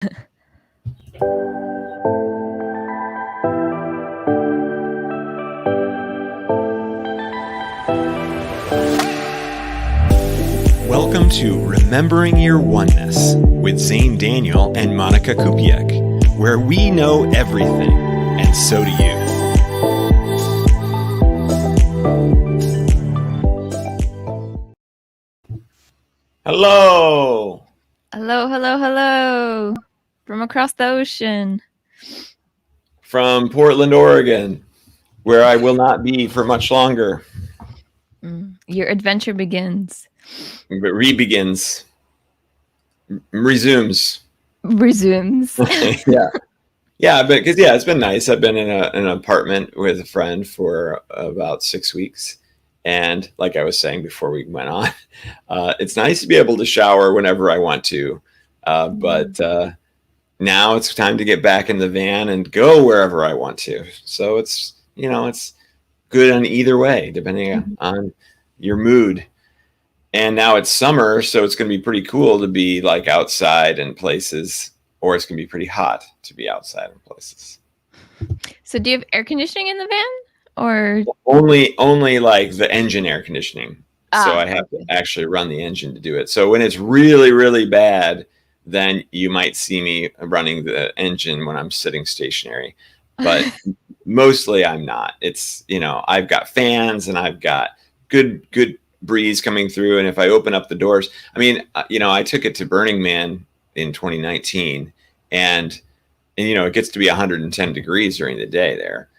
Welcome to Remembering Your Oneness with Xane Daniel and Monika Kupiec, where we know everything, and so do you. Hello! Hello, hello, hello! From across the ocean. From Portland, Oregon, where I will not be for much longer. Your adventure begins. But re-begins. Resumes. Yeah, but because it's been nice. I've been in an apartment with a friend for about 6 weeks, and like I was saying before we went on, it's nice to be able to shower whenever I want to, but now it's time to get back in the van and go wherever I want to. So it's it's good on either way, depending on your mood. And now it's summer, so it's going to be pretty cool to be like outside in places, or it's going to be pretty hot to be outside in places. So do you have air conditioning in the van, or only like the engine air conditioning? So I have to actually run the engine to do it. So when it's really, really bad, then you might see me running the engine when I'm sitting stationary. But mostly I'm not. It's, I've got fans and I've got good breeze coming through, and if I open up the doors, I took it to Burning Man in 2019, and it gets to be 110 degrees during the day there,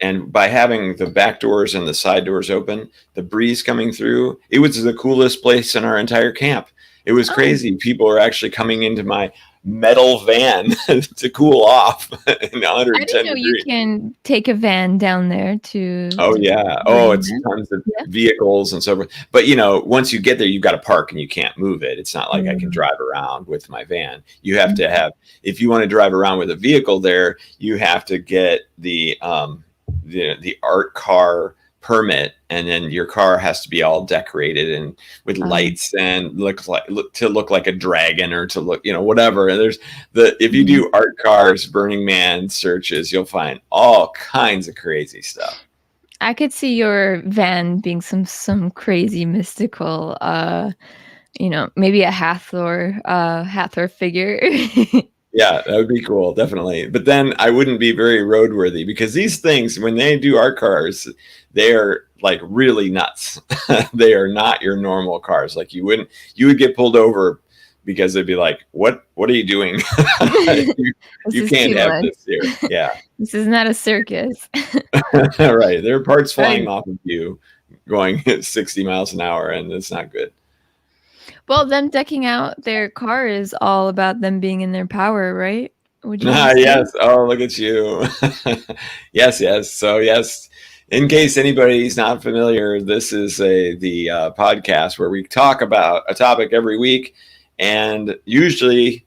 and by having the back doors and the side doors open, the breeze coming through, it was the coolest place in our entire camp. It was crazy. People are actually coming into my metal van to cool off in 110 I didn't know degrees. You can take a van down there to. Oh yeah. It's tons of vehicles and so forth. But once you get there, you've got to park and you can't move it. It's not like I can drive around with my van. You have to have, if you want to drive around with a vehicle there, you have to get the art car permit, and then your car has to be all decorated and with lights and look like a dragon, or to look, whatever. And if you do art cars Burning Man searches, you'll find all kinds of crazy stuff. I could see your van being some crazy mystical, maybe a Hathor figure. Yeah, that would be cool, definitely. But then I wouldn't be very roadworthy, because these things, when they do art cars, they are like really nuts. They are not your normal cars. Like you would get pulled over because they'd be like, what are you doing? you can't have this here. Yeah. This is not a circus. Right. There are parts flying off of you going at 60 miles an hour, and it's not good. Well, them decking out their car is all about them being in their power, right? Would you yes. Oh, look at you. Yes. So yes, in case anybody's not familiar, this is the podcast where we talk about a topic every week, and usually,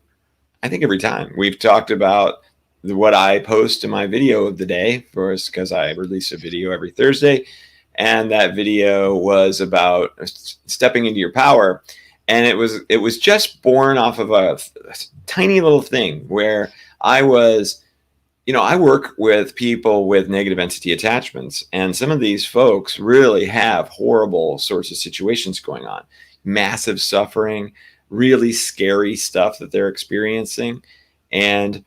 I think every time, we've talked about what I post in my video of the day, because I release a video every Thursday, and that video was about stepping into your power. And it was just born off of a tiny little thing where I was, I work with people with negative entity attachments, and some of these folks really have horrible sorts of situations going on, massive suffering, really scary stuff that they're experiencing. And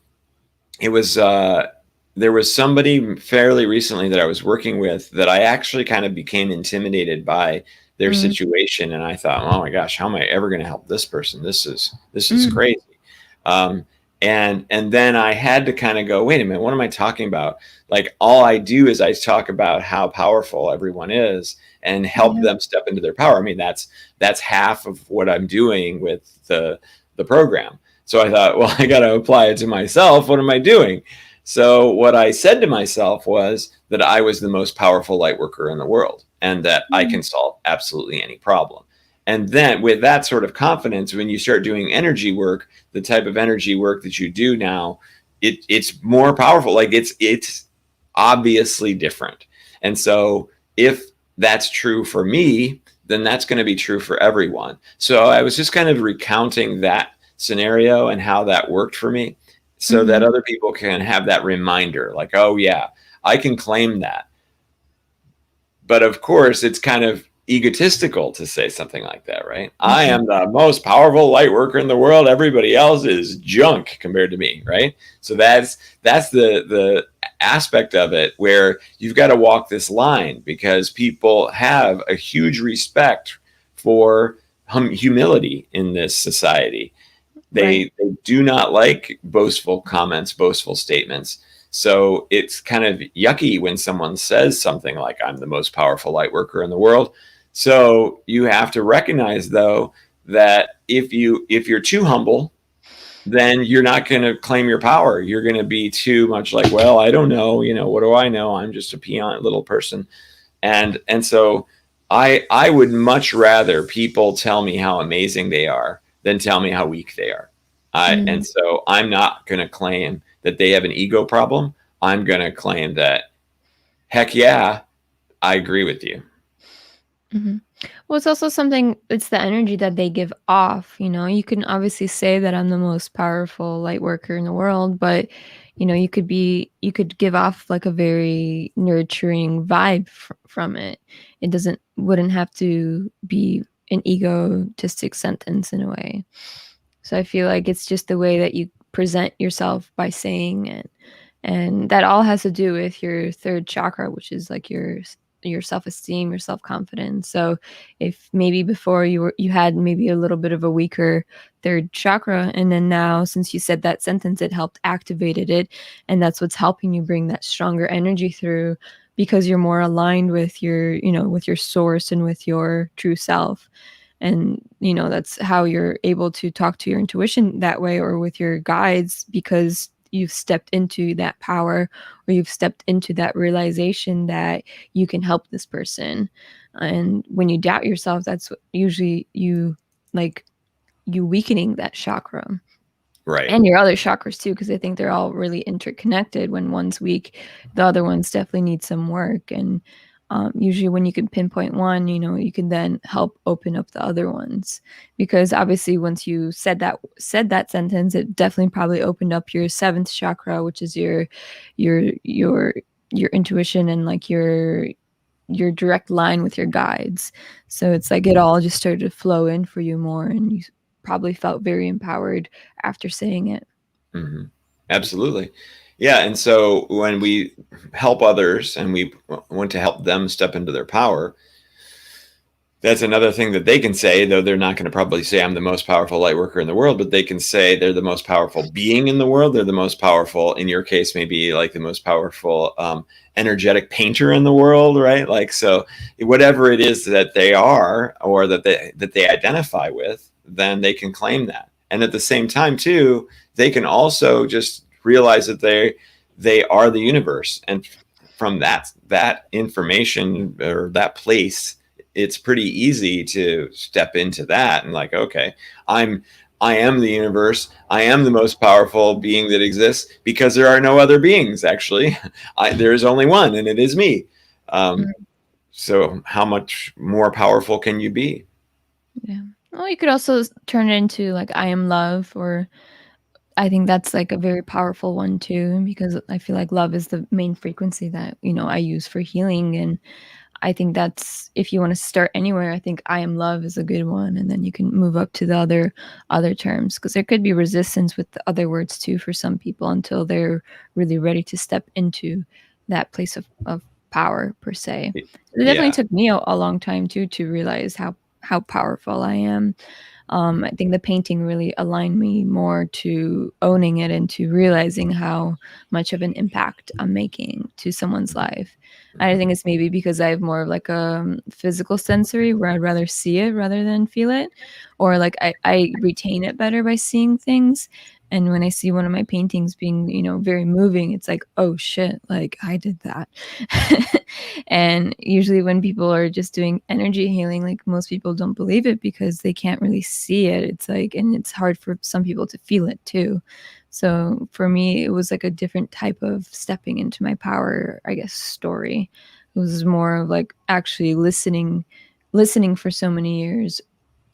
it was, there was somebody fairly recently that I was working with that I actually kind of became intimidated by their situation, and I thought, oh my gosh, how am I ever going to help this person? This is crazy. And then I had to kind of go, wait a minute, what am I talking about? Like, all I do is I talk about how powerful everyone is and help them step into their power. I mean, that's half of what I'm doing with the program. So I thought, well, I got to apply it to myself. What am I doing? So what I said to myself was that I was the most powerful light worker in the world, and that I can solve absolutely any problem. And then with that sort of confidence, when you start doing energy work, the type of energy work that you do now, it's more powerful. Like it's obviously different. And so if that's true for me, then that's going to be true for everyone. So I was just kind of recounting that scenario and how that worked for me, so that Mm-hmm. other people can have that reminder, like, oh yeah, I can claim that. But of course, it's kind of egotistical to say something like that, right? I Mm-hmm. am the most powerful light worker in the world. Everybody else is junk compared to me, right? So that's the aspect of it where you've got to walk this line, because people have a huge respect for humility in this society. Right. They do not like boastful comments, boastful statements. So it's kind of yucky when someone says something like, I'm the most powerful light worker in the world. So you have to recognize, though, that if you're too humble, then you're not going to claim your power. You're going to be too much like, well, I don't know, what do I know? I'm just a peon little person. And so I would much rather people tell me how amazing they are than tell me how weak they are. And Mm-hmm. so I'm not going to claim that they have an ego problem. I'm going to claim that, heck yeah, I agree with you. Mm-hmm. Well, it's also something, it's the energy that they give off. You can obviously say that I'm the most powerful light worker in the world, but you could give off like a very nurturing vibe from it. It wouldn't have to be an egotistic sentence in a way. So I feel like it's just the way that you present yourself by saying it. And that all has to do with your third chakra, which is like your self-esteem, your self-confidence. So if maybe before you had maybe a little bit of a weaker third chakra, and then now since you said that sentence, it helped activated it, and that's what's helping you bring that stronger energy through, because you're more aligned with with your source and with your true self. And that's how you're able to talk to your intuition that way, or with your guides, because you've stepped into that power, or you've stepped into that realization that you can help this person. And when you doubt yourself, that's usually like you weakening that chakra Right. and your other chakras too, because I think they're all really interconnected. When one's weak, the other ones definitely need some work. And usually when you can pinpoint one, you can then help open up the other ones, because obviously once you said that sentence, it definitely probably opened up your seventh chakra, which is your your your intuition, and like your direct line with your guides. So it's like it all just started to flow in for you more, and you probably felt very empowered after saying it. Mm-hmm. Absolutely. Yeah. And so when we help others and we want to help them step into their power, that's another thing that they can say, though they're not going to probably say I'm the most powerful light worker in the world, but they can say they're the most powerful being in the world. They're the most powerful, in your case, maybe like the most powerful energetic painter in the world, right? Like, so whatever it is that they are, or that they identify with, then they can claim that. And at the same time, too, they can also just realize that they are the universe, and from that information or that place, it's pretty easy to step into that and like, okay, i'm I am the universe. I am the most powerful being that exists, because there are no other beings, actually. There is only one, and it is me. um, Mm, so how much more powerful can you be? yeah. Well, you could also turn it into like I am love, or I think that's like a very powerful one too, because I feel like love is the main frequency that I use for healing. And I think that's, if you want to start anywhere, I think I am love is a good one, and then you can move up to the other terms, because there could be resistance with the other words too for some people until they're really ready to step into that place of power per se. It definitely Yeah. took me a long time too to realize how powerful I am. I think the painting really aligned me more to owning it and to realizing how much of an impact I'm making to someone's life. I think it's maybe because I have more of like a physical sensory, where I'd rather see it rather than feel it, or like I retain it better by seeing things. And when I see one of my paintings being, very moving, it's like, oh shit, like I did that. And usually when people are just doing energy healing, like most people don't believe it because they can't really see it. It's like, and it's hard for some people to feel it too. So for me, it was like a different type of stepping into my power, I guess, story. It was more of like actually listening for so many years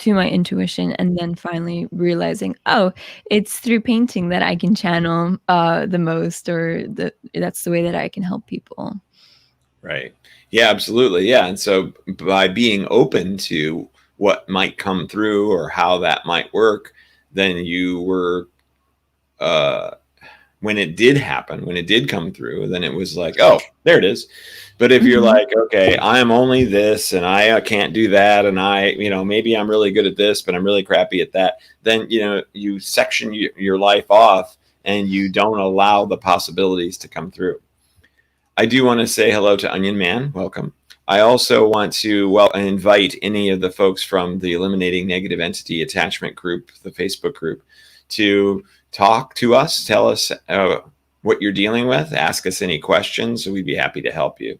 to my intuition, and then finally realizing, oh, it's through painting that I can channel the most, or that's the way that I can help people. Right. Yeah, absolutely. Yeah. And so by being open to what might come through or how that might work, then you were, uh, when it did happen, when it did come through, then it was like, oh, there it is. But if you're Hmm. like, okay, I'm only this and I can't do that, and maybe I'm really good at this, but I'm really crappy at that, then, you section your life off and you don't allow the possibilities to come through. I do want to say hello to Onion Man. Welcome. I also want to invite any of the folks from the Eliminating Negative Entity Attachment group, the Facebook group, to talk to us, tell us what you're dealing with, ask us any questions, so we'd be happy to help you.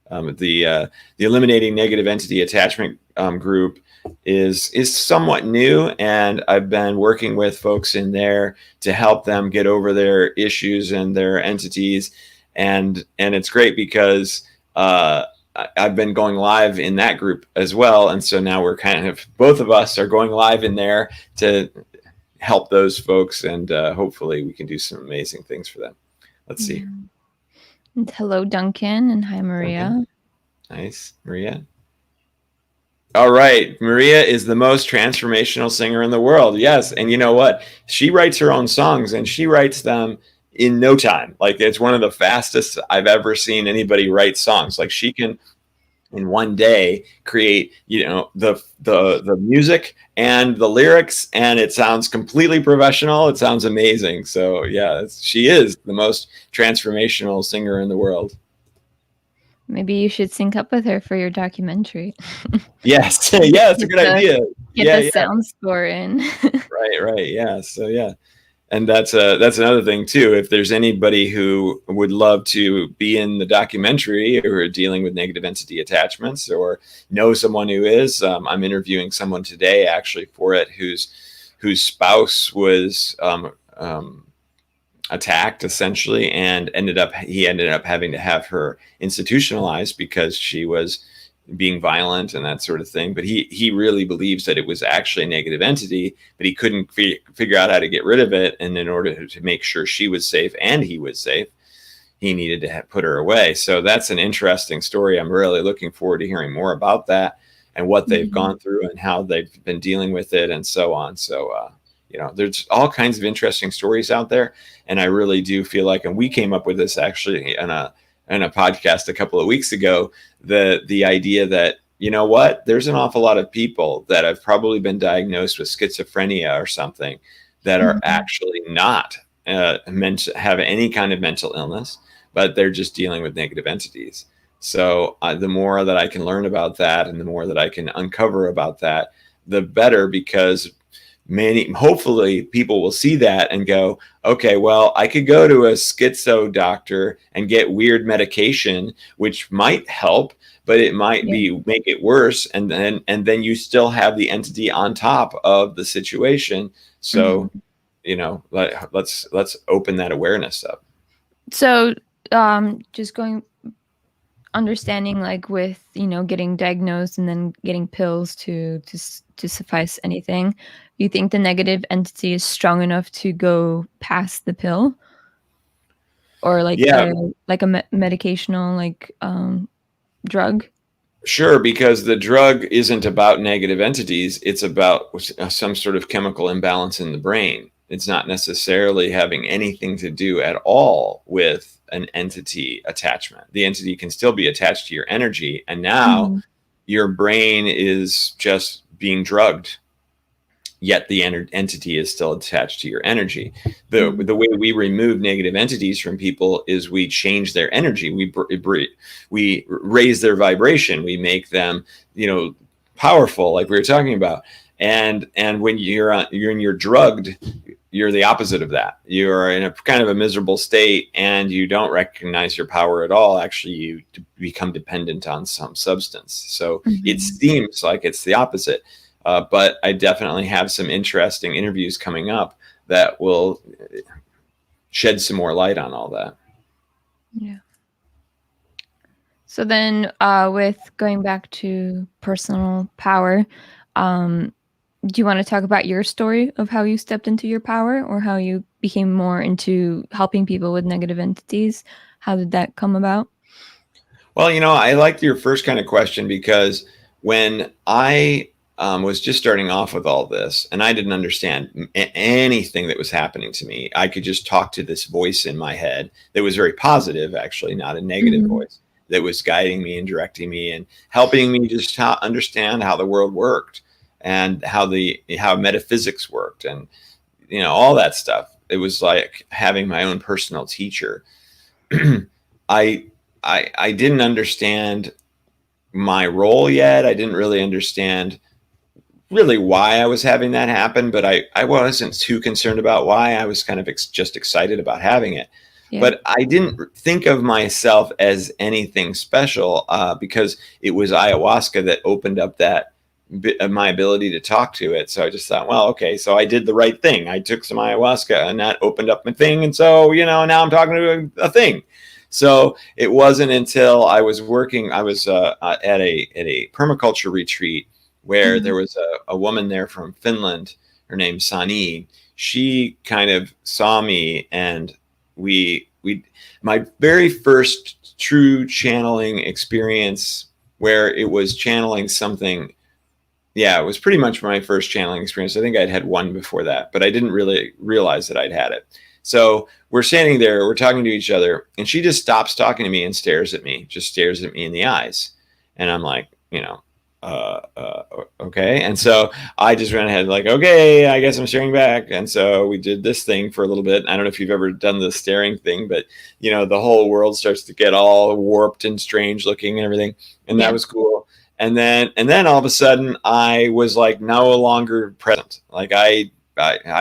The Eliminating Negative Entity Attachment group is somewhat new, and I've been working with folks in there to help them get over their issues and their entities, and it's great because I've been going live in that group as well, and so now we're kind of, both of us are going live in there to help those folks, and hopefully we can do some amazing things for them. Let's see. And hello, Duncan, and hi, Maria. Duncan. Nice. Maria. All right. Maria is the most transformational singer in the world. Yes. And you know what? She writes her own songs, and she writes them in no time. Like, it's one of the fastest I've ever seen anybody write songs. Like, she can in one day create, the music and the lyrics, and it sounds completely professional. It sounds amazing. So yeah, she is the most transformational singer in the world. Maybe you should sync up with her for your documentary. Yes. Yeah, it's a good idea. Get the Yeah. sound score in. Right. Yeah. So yeah. And that's another thing too. If there's anybody who would love to be in the documentary, or are dealing with negative entity attachments, or know someone who is, I'm interviewing someone today actually for it, whose spouse was attacked essentially, and he ended up having to have her institutionalized because she was being violent and that sort of thing. But he really believes that it was actually a negative entity, but he couldn't figure out how to get rid of it. And in order to make sure she was safe and he was safe, he needed to put her away. So that's an interesting story. I'm really looking forward to hearing more about that and what they've gone through and how they've been dealing with it and so on. So, there's all kinds of interesting stories out there. And I really do feel like, and we came up with this actually in a podcast a couple of weeks ago, the idea that, you know what, there's an awful lot of people that have probably been diagnosed with schizophrenia or something that are actually not meant to have any kind of mental illness, but they're just dealing with negative entities. So the more that I can learn about that, and the more that I can uncover about that, the better, because hopefully people will see that and go, okay, well, I could go to a schizo doctor and get weird medication, which might help, but it might make it worse. And then you still have the entity on top of the situation. So, let's open that awareness up. So, just understanding, like, with getting diagnosed and then getting pills to suffice anything, you think the negative entity is strong enough to go past the pill, or like Yeah, a medicational, like, drug? sure, because the drug isn't about negative entities. It's about some sort of chemical imbalance in the brain. It's not necessarily having anything to do at all with an entity attachment. The entity can still be attached to your energy, and now your brain is just being drugged, yet the entity is still attached to your energy. The way we remove negative entities from people is we change their energy. We raise their vibration. We make them, powerful, like we were talking about. And when you're drugged, you're the opposite of that. You're in a kind of a miserable state, and you don't recognize your power at all. Actually, you become dependent on some substance. So it seems like it's the opposite. But I definitely have some interesting interviews coming up that will shed some more light on all that. Yeah. So then, with going back to personal power, Do you want to talk about your story of how you stepped into your power, or how you became more into helping people with negative entities? How did that come about? Well, I liked your first kind of question because when I was just starting off with all this and I didn't understand anything that was happening to me, I could just talk to this voice in my head that was very positive, actually, not a negative Mhm. voice, that was guiding me and directing me and helping me just understand how the world worked and how metaphysics worked and all that stuff. It was like having my own personal teacher. I I didn't understand my role yet. I didn't really understand really why I was having that happen, but I wasn't too concerned about why. I was kind of just excited about having it. Yeah. But I didn't think of myself as anything special because it was ayahuasca that opened up that my ability to talk to it. So I just thought, well, okay, so I did the right thing. I took some ayahuasca and that opened up my thing. And so, now I'm talking to a thing. So it wasn't until I was working, I was at a permaculture retreat where Mhm. there was a woman there from Finland, her name's Sani. She kind of saw me and we my very first true channeling experience where it was channeling something. Yeah, it was pretty much my first channeling experience. I think I'd had one before that, but I didn't really realize that I'd had it. So we're standing there, we're talking to each other, and she just stops talking to me and stares at me, just stares at me in the eyes. And I'm like, okay. And so I just went ahead, like, okay, I guess I'm staring back. And so we did this thing for a little bit. I don't know if you've ever done the staring thing, but, the whole world starts to get all warped and strange looking and everything. And that Yeah. was cool. And then all of a sudden I was like no longer present. Like I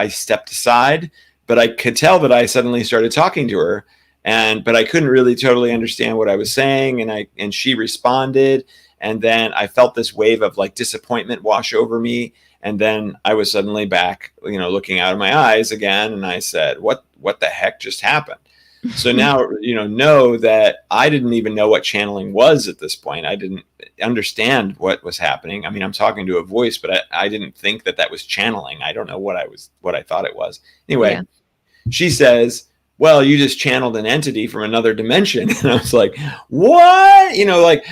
stepped aside, but I could tell that I suddenly started talking to her, but I couldn't really totally understand what I was saying, and she responded, and then I felt this wave of like disappointment wash over me, and then I was suddenly back, looking out of my eyes again, and I said, what the heck just happened? So now, know that I didn't even know what channeling was at this point. I didn't understand what was happening. I mean, I'm talking to a voice, but I didn't think that was channeling. I don't know what I thought it was. Yeah. Anyway, she says, well, you just channeled an entity from another dimension. And I was like, what? Like,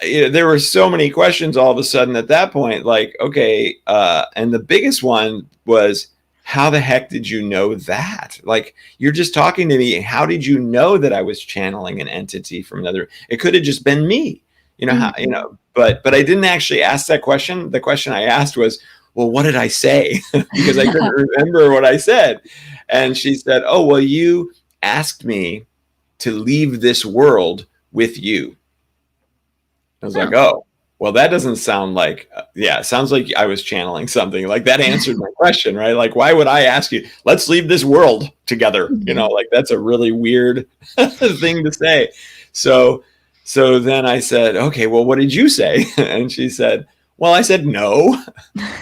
there were so many questions all of a sudden at that point. Like, okay. And the biggest one was, how the heck did you know that? Like, you're just talking to me. How did you know that I was channeling an entity from another? It could have just been me, Mhm. but I didn't actually ask that question. The question I asked was, well, what did I say? Because I couldn't remember what I said. And she said, oh, well, you asked me to leave this world with you. I was like, Oh. oh, well, that doesn't sound like, yeah, it sounds like I was channeling something. Like that answered my question, right? Like, why would I ask you, let's leave this world together? Mhm. Like that's a really weird thing to say. So, so then I said, okay, well, what did you say? And she said, well, I said no.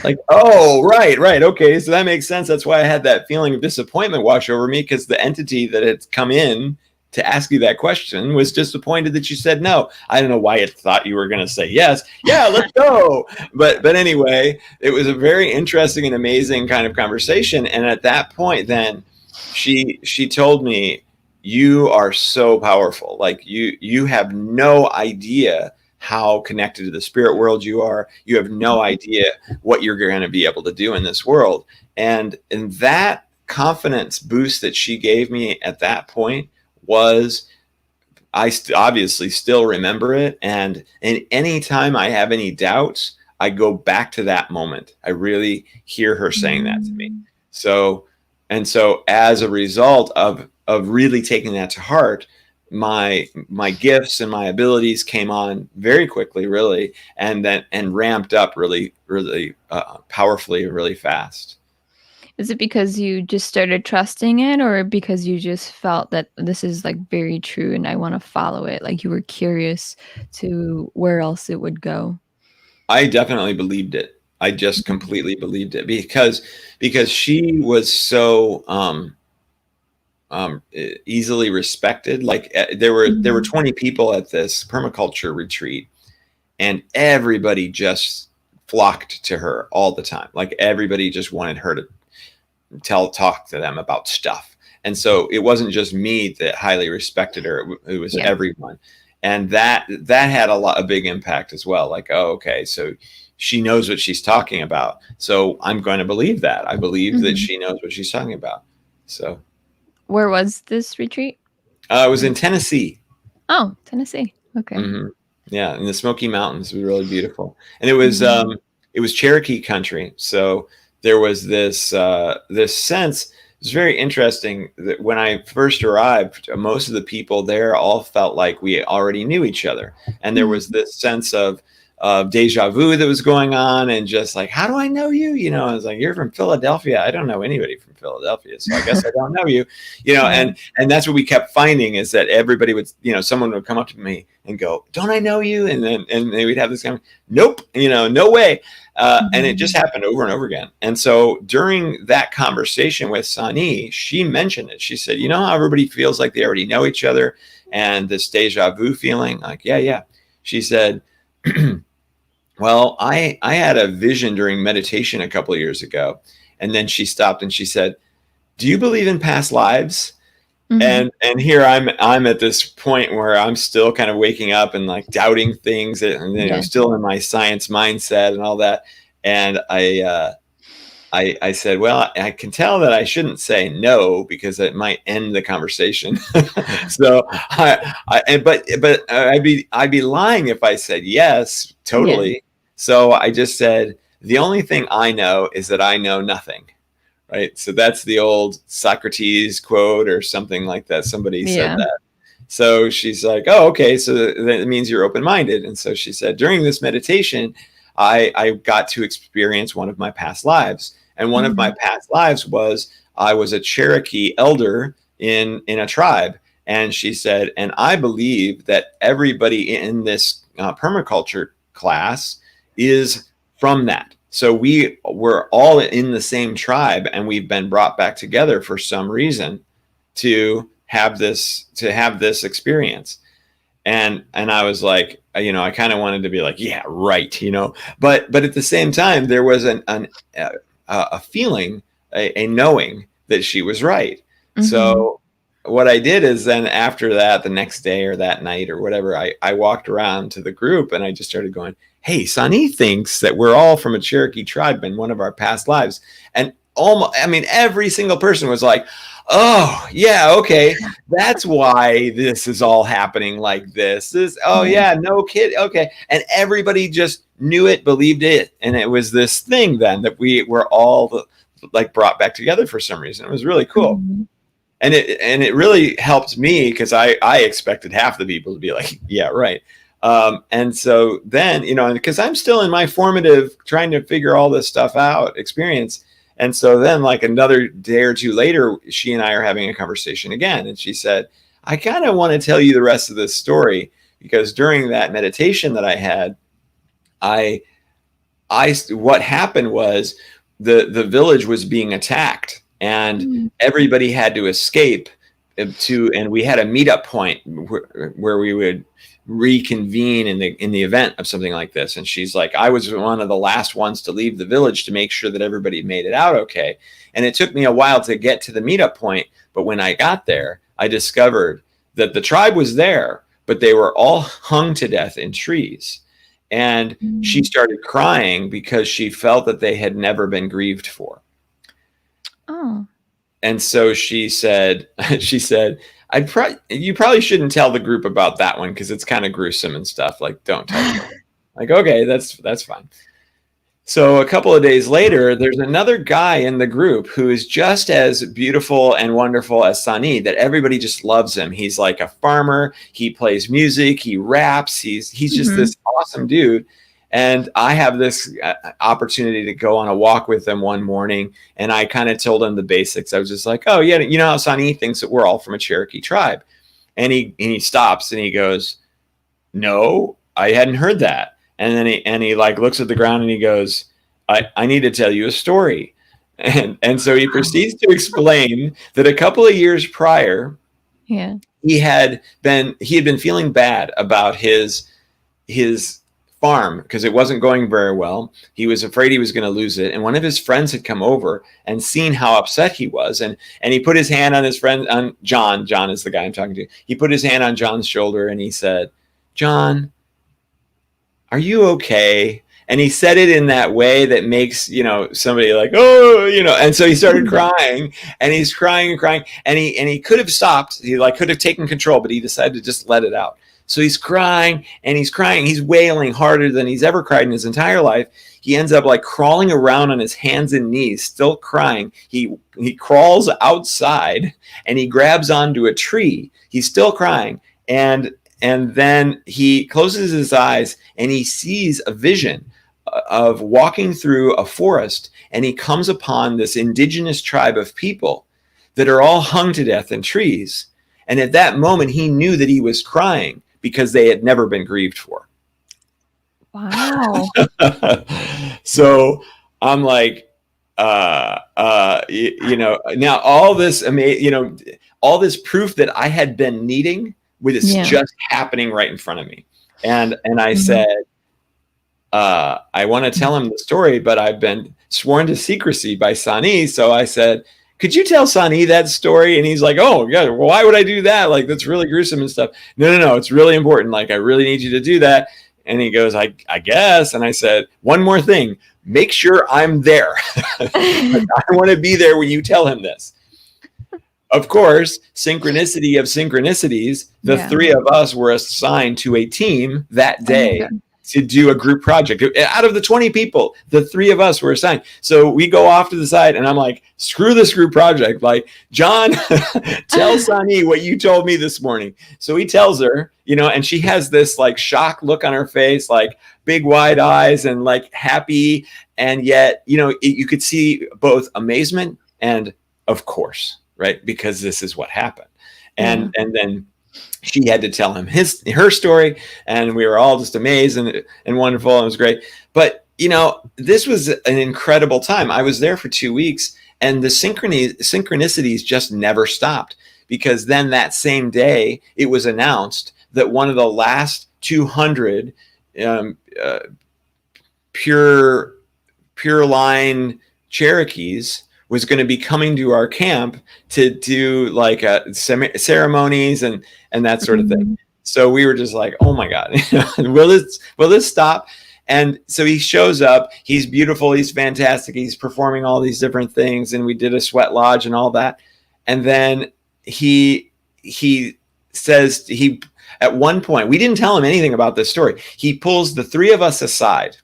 Like, oh, right, right. Okay. So that makes sense. That's why I had that feeling of disappointment wash over me, because the entity that had come in to ask you that question was disappointed that you said no. I don't know why it thought you were going to say yes. Yeah, let's go. But anyway, it was a very interesting and amazing kind of conversation. And at that point, then she told me, you are so powerful. Like you have no idea how connected to the spirit world you are. You have no idea what you're going to be able to do in this world. And that confidence boost that she gave me at that point was, obviously still remember it. And anytime I have any doubts, I go back to that moment. I really hear her saying that to me. Mm. So, and so as a result of really taking that to heart, my gifts and my abilities came on very quickly, really, and ramped up really powerfully, really fast. Is it because you just started trusting it, or because you just felt that this is, like, very true and I wanna follow it? Like, you were curious to where else it would go? I definitely believed it. I just Mhm. completely believed it because she was so easily respected. Like there were Mhm. 20 people at this permaculture retreat, and everybody just flocked to her all the time. Like everybody just wanted her to talk to them about stuff. And so it wasn't just me that highly respected her. It was Yeah. everyone. And that had a big impact as well. Like, oh, okay, so she knows what she's talking about. So I'm going to believe that. I believe that she knows what she's talking about. So Where was this retreat? it was in Tennessee. Oh, Tennessee. Okay. Mm-hmm. Yeah, in the Smoky Mountains. It was really beautiful, and it was Cherokee country. So there was this this sense. It was very interesting that when I first arrived, most of the people there all felt like we already knew each other, and there was this sense of deja vu that was going on, and just like, how do I know you? You know, I was like, you're from Philadelphia. I don't know anybody from Philadelphia, so I guess I don't know you. You know, and that's what we kept finding, is that everybody would, you know, someone would come up to me and go, don't I know you? And then we'd have this kind of, nope, you know, no way. And it just happened over and over again. And so during that conversation with Sani, she mentioned it. She said, you know how everybody feels like they already know each other, and this deja vu feeling? Like, yeah. She said, well, I had a vision during meditation a couple of years ago. And then she stopped and she said, do you believe in past lives? And here I'm at this point where I'm still kind of waking up and like doubting things, and you know, still in my science mindset and all that. And I said, well, I can tell that I shouldn't say no because it might end the conversation. So but I'd be lying if I said yes, totally. Yeah. So I just said, the only thing I know is that I know nothing. Right. So that's the old Socrates quote or something like that. Somebody said that. So she's like, oh, okay. So that means you're open-minded. And so she said, during this meditation, I got to experience one of my past lives. And one of my past lives was I was a Cherokee elder in a tribe. And she said, and I believe that everybody in this permaculture class is from that. So we were all in the same tribe, and we've been brought back together for some reason to have this experience. And I was like, you know, I kind of wanted to be like, yeah, right, you know, but at the same time, there was a feeling, a knowing that she was right. So what I did is then after that, the next day or that night or whatever, I walked around to the group and I just started going, hey, Sani thinks that we're all from a Cherokee tribe in one of our past lives. And every single person was like, oh, yeah, okay. That's why this is all happening like this. Oh, yeah, no kid. Okay. And everybody just knew it, believed it. And it was this thing then that we were all like brought back together for some reason. It was really cool. And it really helped me because I expected half the people to be like, yeah, right. And so then, you know, because I'm still in my formative trying to figure all this stuff out experience. And so then like another day or two later, she and I are having a conversation again. And she said, I kind of want to tell you the rest of this story because during that meditation that I had, what happened was the village was being attacked and everybody had to escape and we had a meetup point where we would reconvene in the event of something like this. And she's like, I was one of the last ones to leave the village to make sure that everybody made it out okay. And it took me a while to get to the meetup point, but when I got there, I discovered that the tribe was there, but they were all hung to death in trees. And she started crying because she felt that they had never been grieved for. Oh. And so she said, you probably shouldn't tell the group about that one because it's kind of gruesome and stuff. Like, don't touch it. Like, okay, that's fine. So a couple of days later, there's another guy in the group who is just as beautiful and wonderful as Sani, that everybody just loves him. He's like a farmer. He plays music. He raps. He's just this awesome dude. And I have this opportunity to go on a walk with him one morning, and I kind of told him the basics. I was just like, oh, yeah, you know how Sani thinks that we're all from a Cherokee tribe. And he stops and he goes, no, I hadn't heard that. And then he like looks at the ground and he goes, I need to tell you a story. And so he proceeds to explain that a couple of years prior, he had been feeling bad about his farm because it wasn't going very well. He was afraid he was going to lose it. And one of his friends had come over and seen how upset he was. And he put his hand on his friend, on John. John is the guy I'm talking to. He put his hand on John's shoulder and he said, "John, are you okay?" And he said it in that way that makes, somebody like, oh, and so he started crying, and he's crying and crying, and he could have stopped. He could have taken control, but he decided to just let it out. So he's crying and he's crying. He's wailing harder than he's ever cried in his entire life. He ends up crawling around on his hands and knees, still crying. He crawls outside and he grabs onto a tree. He's still crying. And then he closes his eyes and he sees a vision of walking through a forest, and he comes upon this indigenous tribe of people that are all hung to death in trees. And at that moment, he knew that he was crying because they had never been grieved for. Wow. So I'm like, now all this all this proof that I had been needing with just happening right in front of me. And I said, I want to tell him the story, but I've been sworn to secrecy by Sani. So I said, could you tell Sani that story? And he's like, oh, yeah, well, why would I do that? That's really gruesome and stuff. No, it's really important. I really need you to do that. And he goes, I guess. And I said, one more thing, make sure I'm there. I want to be there when you tell him this. Of course, synchronicity of synchronicities, the three of us were assigned to a team that day to do a group project. Out of the 20 people, the three of us were assigned. So we go off to the side and I'm like, screw this group project. John, tell Sani what you told me this morning. So he tells her, and she has this shock look on her face, big wide eyes and happy. And yet, you could see both amazement and of course, right? Because this is what happened. And then she had to tell him her story, and we were all just amazed and wonderful. And it was great. But, this was an incredible time. I was there for 2 weeks, and the synchronicities just never stopped, because then that same day it was announced that one of the last 200 pure line Cherokees was going to be coming to our camp to do ceremonies and that sort of thing. So we were just like, oh my God, will this stop? And so he shows up, he's beautiful, he's fantastic, he's performing all these different things, and we did a sweat lodge and all that. And then he says, at one point, we didn't tell him anything about this story. He pulls the three of us aside,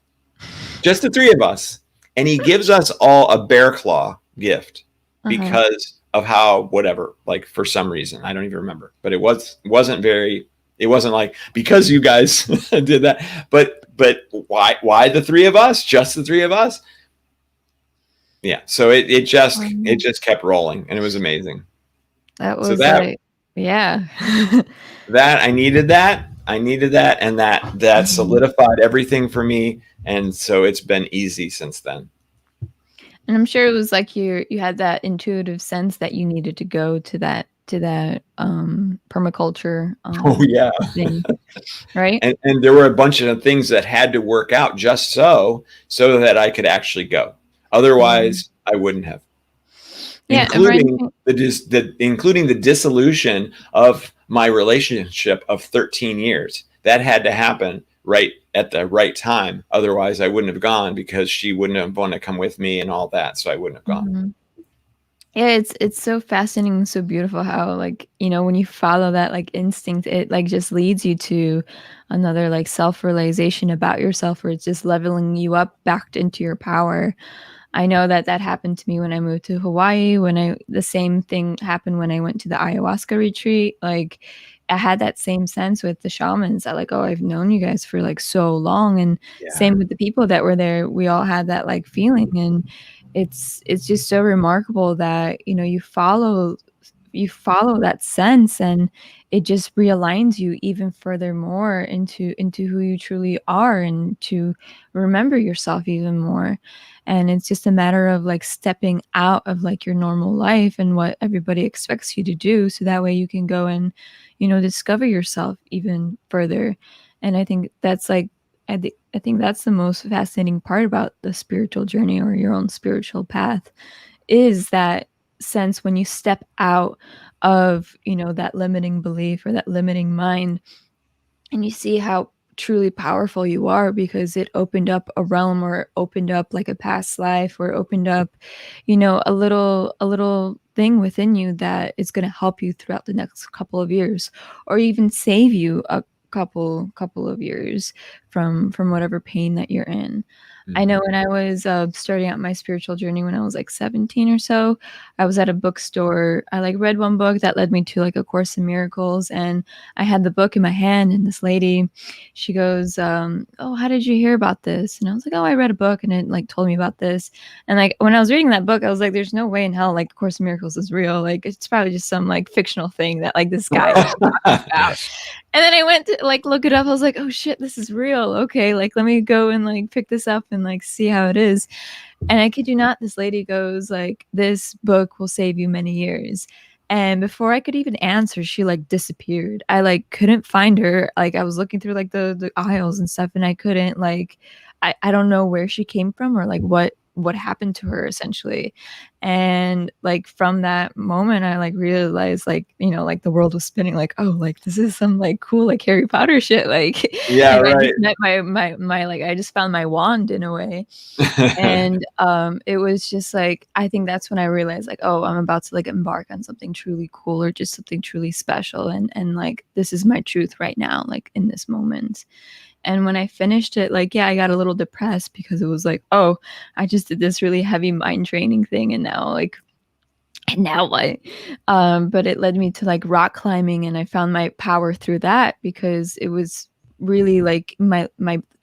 just the three of us, and he gives us all a bear claw gift because of how, whatever, for some reason, I don't even remember, but it wasn't because you guys did that, but why the three of us, just the three of us? Yeah. So it just kept rolling, and it was amazing. That was that I needed that. And that solidified everything for me. And so it's been easy since then. And I'm sure it was you had that intuitive sense that you needed to go to that permaculture thing, right? And there were a bunch of things that had to work out just so that I could actually go. Otherwise, I wouldn't have. Yeah, including the dissolution of my relationship of 13 years. That had to happen right at the right time. Otherwise, I wouldn't have gone, because she wouldn't have wanted to come with me and all that. So I wouldn't have gone. Yeah, it's so fascinating and so beautiful how when you follow that instinct, it just leads you to another self-realization about yourself, where it's just leveling you up back into your power. I know that happened to me when I moved to Hawaii, the same thing happened when I went to the ayahuasca retreat. I had that same sense with the shamans that I've known you guys for so long. And same with the people that were there. We all had that feeling. And it's just so remarkable that, you follow that sense, and it just realigns you even further more into who you truly are, and to remember yourself even more. And it's just a matter of stepping out of your normal life and what everybody expects you to do, so that way you can go and discover yourself even further. And I think that's I think that's the most fascinating part about the spiritual journey or your own spiritual path, is that sense when you step out of, that limiting belief or that limiting mind, and you see how truly powerful you are, because it opened up a realm, or opened up like a past life, or opened up, a little thing within you that is going to help you throughout the next couple of years, or even save you a couple of years from whatever pain that you're in. I know Mhm. when I was starting out my spiritual journey when I was like 17 or so, I was at a bookstore. I like read one book that led me to like A Course in Miracles, and I had the book in my hand, and this lady, she goes, "Oh, how did you hear about this?" And I was like, "Oh, I read a book, and it like told me about this." And like when I was reading that book, I was like, "There's no way in hell like A Course in Miracles is real. Like it's probably just some like fictional thing that like this guy is talking about." And then I went to like look it up. I was like, "Oh shit, this is real. Okay, like let me go and like pick this up and like see how it is." And I kid you not, this lady goes like, "This book will save you many years." And before I could even answer, she like disappeared. I like couldn't find her. Like I was looking through like the aisles and stuff, and I couldn't like, I don't know where she came from, or like what happened to her essentially. And like from that moment I like realized, like, like the world was spinning, like, oh, like this is some like cool like Harry Potter shit, like Yeah, like I right. just met my like I just found my wand in a way. And it was just like, I think that's when I realized like, oh, I'm about to like embark on something truly cool, or just something truly special, and like this is my truth right now, like in this moment. And when I finished it, like, yeah, I got a little depressed, because it was like, oh, I just did this really heavy mind training thing, and now like, and now what? But it led me to like rock climbing, and I found my power through that, because it was really like my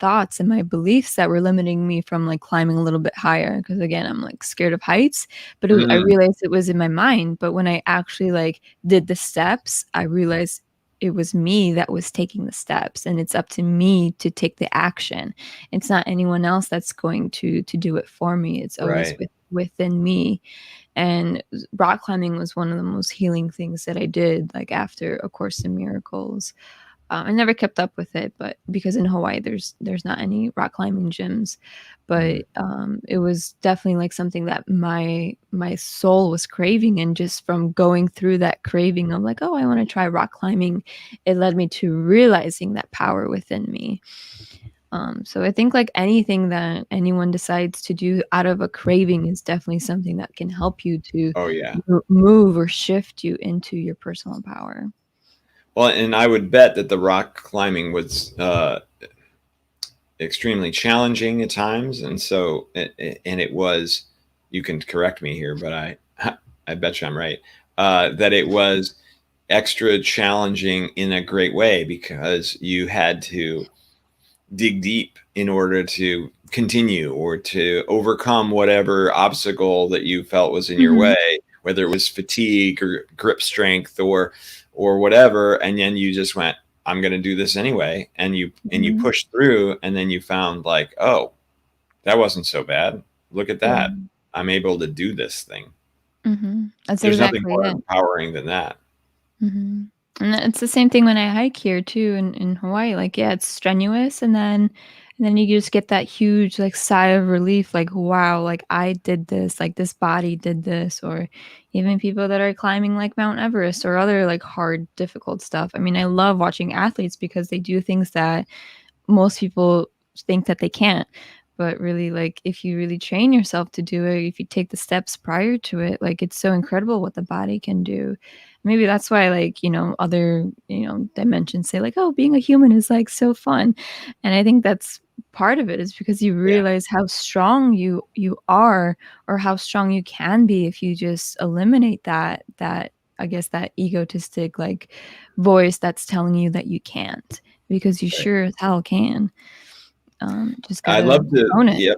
thoughts and my beliefs that were limiting me from like climbing a little bit higher, because again, I'm like scared of heights. But I Mm, realized it was in my mind. But when I actually like did the steps, I realized it was me that was taking the steps, and it's up to me to take the action. It's not anyone else that's going to do it for me. It's always right. within me. And rock climbing was one of the most healing things that I did, like after A Course in Miracles. I never kept up with it, but because in Hawaii there's not any rock climbing gyms. Mm, But it was definitely like something that my soul was craving, and just from going through that craving of like, oh, I want to try rock climbing, it led me to realizing that power within me. So I think like anything that anyone decides to do out of a craving is definitely something that can help you to oh yeah. move or shift you into your personal power. Well, and I would bet that the rock climbing was extremely challenging at times, and so and it was. You can correct me here, but I bet you I'm right. That it was extra challenging in a great way, because you had to dig deep in order to continue or to overcome whatever obstacle that you felt was in your Mhm. way, whether it was fatigue or grip strength or whatever. And then you just went, I'm going to do this anyway. And you Mhm. pushed through, and then you found like, oh, that wasn't so bad. Look at Yeah. that. I'm able to do this thing. Mhm. That's There's nothing exactly more it. empowering than that. Mhm. And it's the same thing when I hike here too in Hawaii. Like, yeah, it's strenuous, and then you just get that huge like sigh of relief, like, wow, like I did this, like this body did this. Or even people that are climbing like Mount Everest or other like hard, difficult stuff. I mean, I love watching athletes because they do things that most people think that they can't. But really, like, if you really train yourself to do it, if you take the steps prior to it, like, it's so incredible what the body can do. Maybe that's why, like, other, dimensions say, like, oh, being a human is like so fun. And I think that's part of it, is because you Yeah. realize how strong you are, or how strong you can be if you just eliminate that I guess that egotistic like voice that's telling you that you can't, because you Right. sure as hell can. Just I gotta love to, own it. yeah.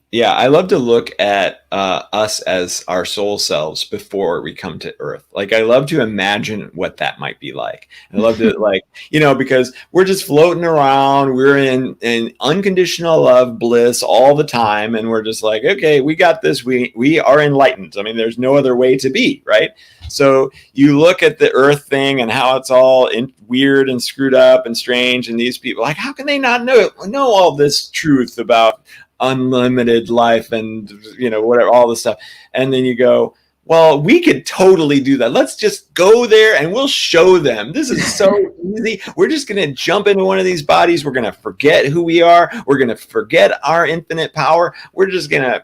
Yeah, I love to look at us as our soul selves before we come to Earth. Like, I love to imagine what that might be like. I love to, like, because we're just floating around. We're in unconditional love bliss all the time, and we're just like, okay, we got this. We are enlightened. I mean, there's no other way to be, right? So you look at the Earth thing and how it's all weird and screwed up and strange, and these people, like, how can they not know all this truth about unlimited life and whatever, all this stuff? And then you go, well, we could totally do that. Let's just go there and we'll show them. This is so easy. We're just going to jump into one of these bodies. We're going to forget who we are. We're going to forget our infinite power. We're just going to,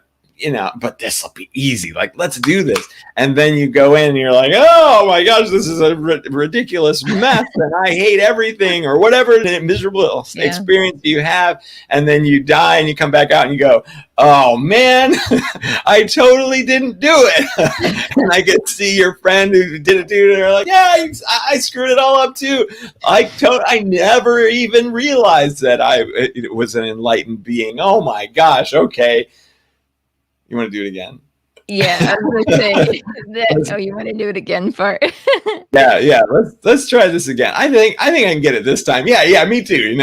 but this will be easy. Like, let's do this. And then you go in and you're like, oh my gosh, this is a ridiculous mess and I hate everything, or whatever miserable experience you have. And then you die and you come back out and you go, oh man, I totally didn't do it. And I get to see your friend who did it too, and they're like, yeah, I screwed it all up too. I never even realized that it was an enlightened being. Oh my gosh. Okay. You want to do it again? Yeah, I was gonna say that. Oh, you want to do it again part? Yeah. Let's try this again. I think I can get it this time. Yeah, me too. And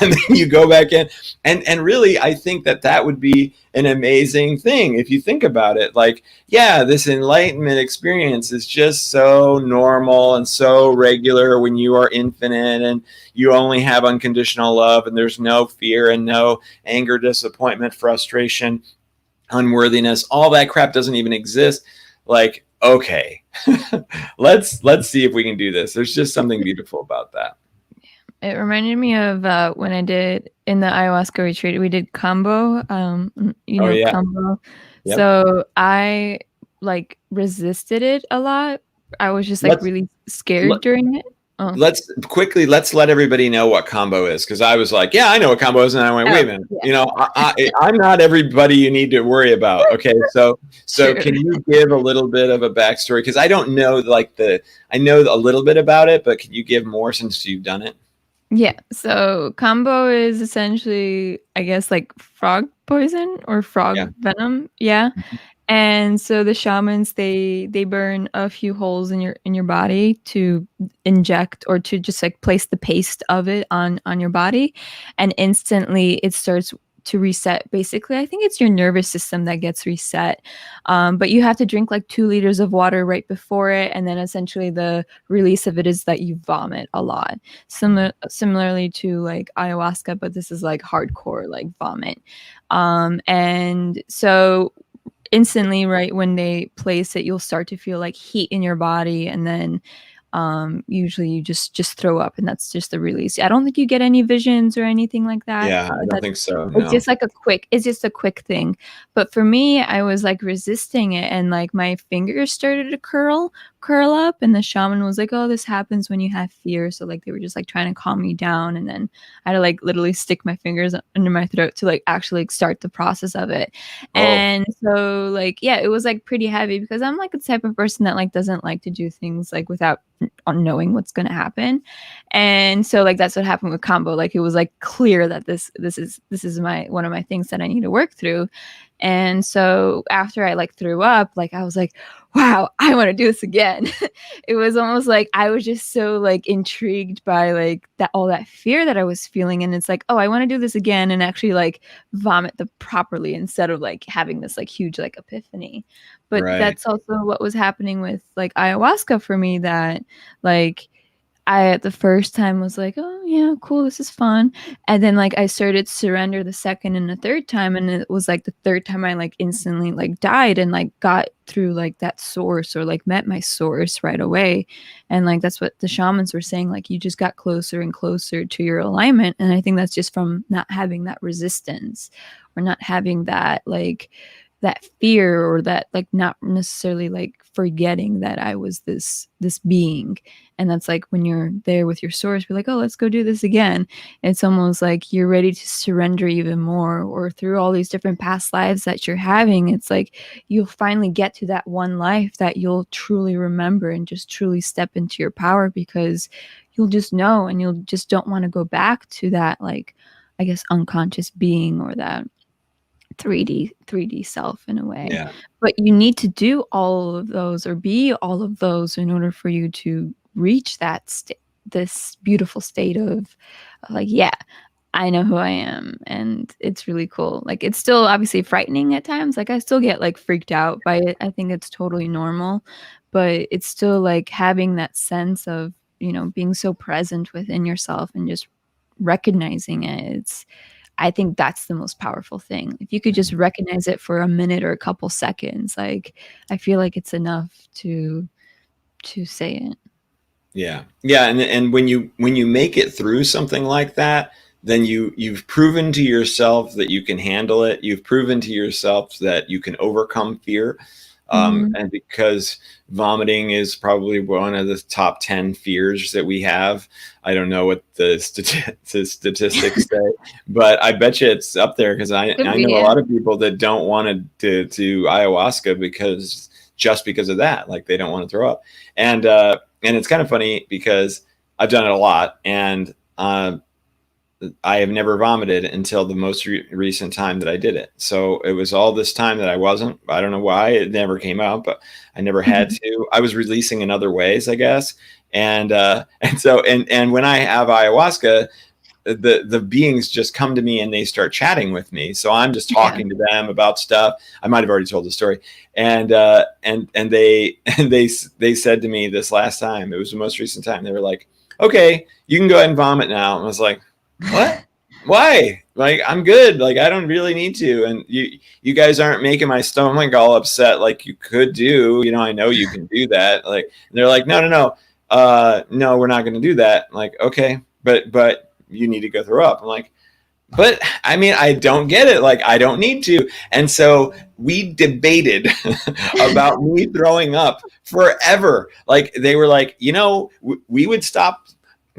and then you go back in, and really, I think that would be an amazing thing if you think about it. Like, yeah, this enlightenment experience is just so normal and so regular when you are infinite and you only have unconditional love, and there's no fear and no anger, disappointment, frustration, unworthiness. All that crap doesn't even exist. Like, okay, let's see if we can do this. There's just something beautiful about that. It reminded me of when I did in the ayahuasca retreat. We did kambo. Kambo. Yep. So I resisted it a lot. I was just really scared during it. Oh. Let's let everybody know what kambo is, because I was like, yeah, I know what kambo is, and I went, wait a minute, yeah. I'm not everybody you need to worry about. Okay, so sure. Can you give a little bit of a backstory? Because I don't know, I know a little bit about it, but can you give more since you've done it? Yeah, so kambo is essentially, I guess, like frog poison or frog venom. Yeah. Mm-hmm. And so the shamans, they burn a few holes in your body to inject, or to just place the paste of it on your body, and instantly it starts to reset. Basically, I think it's your nervous system that gets reset. But you have to drink 2 liters of water right before it, and then essentially the release of it is that you vomit a lot. Similarly to ayahuasca, but this is hardcore vomit. And so instantly, right when they place it, you'll start to feel heat in your body, and then usually you just throw up, and that's just the release. I don't think you get any visions or anything like that. Yeah, I don't think so. No. It's just a quick thing. But for me, I was resisting it, and my fingers started to curl up, and the shaman was like, oh, this happens when you have fear. So they were just trying to calm me down, and then I had to literally stick my fingers under my throat to actually start the process of it. Oh. And so yeah, it was pretty heavy, because I'm the type of person that doesn't like to do things without knowing what's going to happen. And so that's what happened with kambo. It was clear that this is one of my things that I need to work through. And so after I threw up, I was like, wow, I want to do this again. It was almost I was just so intrigued by that, all that fear that I was feeling. And it's oh, I want to do this again and actually vomit properly, instead of having this huge epiphany. But right. That's also what was happening with ayahuasca for me, that I at the first time was oh yeah, cool, this is fun. And then I started to surrender the second and the third time, and it was the third time I instantly died and got through that source, or met my source right away. And that's what the shamans were saying, you just got closer and closer to your alignment. And I think that's just from not having that resistance, or not having that that fear, or that not necessarily forgetting that I was this being. And that's when you're there with your source, be oh, let's go do this again. It's almost you're ready to surrender even more, or through all these different past lives that you're having, it's you'll finally get to that one life that you'll truly remember, and just truly step into your power, because you'll just know, and you'll just don't want to go back to that I guess unconscious being, or that 3D self in a way. Yeah. But you need to do all of those or be all of those in order for you to reach this beautiful state of like, yeah, I know who I am, and it's really cool. Like, it's still obviously frightening at times. Like, I still get like freaked out by it. I think it's totally normal, but it's still like having that sense of, being so present within yourself and just recognizing it. I think that's the most powerful thing. If you could just recognize it for a minute or a couple seconds, like, I feel like it's enough to say it. Yeah. Yeah. And when you make it through something like that, then you've proven to yourself that you can handle it. You've proven to yourself that you can overcome fear. Mhm. And because vomiting is probably one of the top 10 fears that we have. I don't know what the statistics say, but I bet you it's up there, because Could I be, know a yeah. lot of people that don't want to do ayahuasca just because of that. Like, they don't want to throw up. And it's kind of funny because I've done it a lot, and I have never vomited until the most recent time that I did it. So it was all this time that I wasn't. I don't know why it never came out, but I never had Mhm. to. I was releasing in other ways, I guess. And when I have ayahuasca, the beings just come to me and they start chatting with me. So I'm just Yeah. talking to them about stuff. I might have already told the story. And they they said to me this last time, it was the most recent time, they were like, "Okay, you can go ahead and vomit now." And I was like, "What? Why? Like, I'm good. Like, I don't really need to." And you guys aren't making my stomach all upset like you could do. I know you can do that. Like, and they're like, "No, no, no. No, we're not going to do that." I'm like, okay, but you need to go throw up. I'm like, but I mean, I don't get it. Like, I don't need to. And so we debated about me throwing up forever. Like, they were like, we would stop